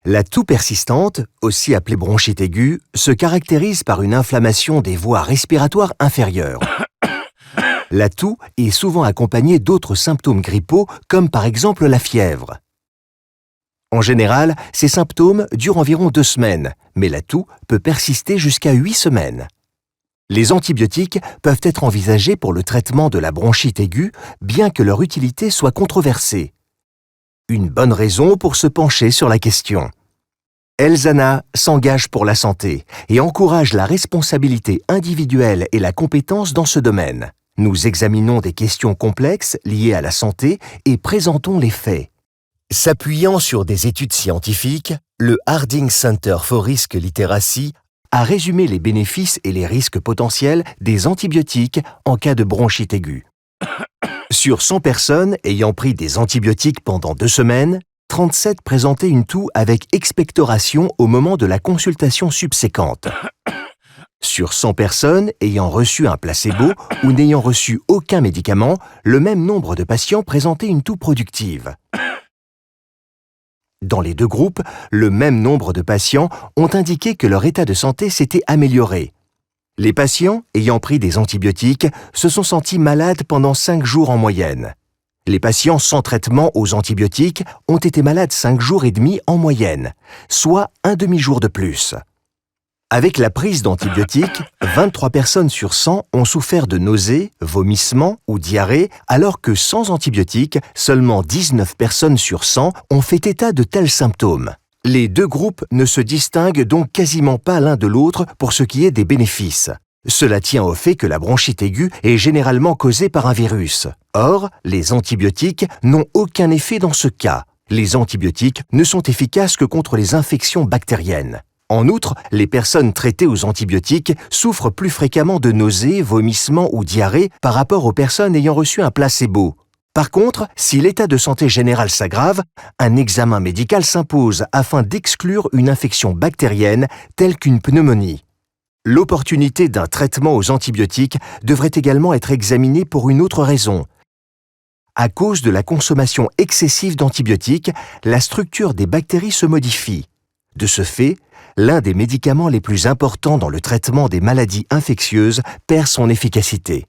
La toux persistante, aussi appelée bronchite aiguë, se caractérise par une inflammation des voies respiratoires inférieures. La toux est souvent accompagnée d'autres symptômes grippaux, comme par exemple la fièvre. En général, ces symptômes durent environ 2 semaines, mais la toux peut persister jusqu'à 8 semaines. Les antibiotiques peuvent être envisagés pour le traitement de la bronchite aiguë, bien que leur utilité soit controversée. Une bonne raison pour se pencher sur la question. ELSANA s'engage pour la santé et encourage la responsabilité individuelle et la compétence dans ce domaine. Nous examinons des questions complexes liées à la santé et présentons les faits. S'appuyant sur des études scientifiques, le Harding Center for Risk Literacy a résumé les bénéfices et les risques potentiels des antibiotiques en cas de bronchite aiguë. Sur 100 personnes ayant pris des antibiotiques pendant 2 semaines, 37 présentaient une toux avec expectoration au moment de la consultation subséquente. Sur 100 personnes ayant reçu un placebo ou n'ayant reçu aucun médicament, le même nombre de patients présentaient une toux productive. Dans les 2 groupes, le même nombre de patients ont indiqué que leur état de santé s'était amélioré. Les patients ayant pris des antibiotiques se sont sentis malades pendant 5 jours en moyenne. Les patients sans traitement aux antibiotiques ont été malades 5 jours et demi en moyenne, soit un demi-jour de plus. Avec la prise d'antibiotiques, 23 personnes sur 100 ont souffert de nausées, vomissements ou diarrhée, alors que sans antibiotiques, seulement 19 personnes sur 100 ont fait état de tels symptômes. Les 2 groupes ne se distinguent donc quasiment pas l'un de l'autre pour ce qui est des bénéfices. Cela tient au fait que la bronchite aiguë est généralement causée par un virus. Or, les antibiotiques n'ont aucun effet dans ce cas. Les antibiotiques ne sont efficaces que contre les infections bactériennes. En outre, les personnes traitées aux antibiotiques souffrent plus fréquemment de nausées, vomissements ou diarrhée par rapport aux personnes ayant reçu un placebo. Par contre, si l'état de santé général s'aggrave, un examen médical s'impose afin d'exclure une infection bactérienne telle qu'une pneumonie. L'opportunité d'un traitement aux antibiotiques devrait également être examinée pour une autre raison. À cause de la consommation excessive d'antibiotiques, la structure des bactéries se modifie. De ce fait, l'un des médicaments les plus importants dans le traitement des maladies infectieuses perd son efficacité.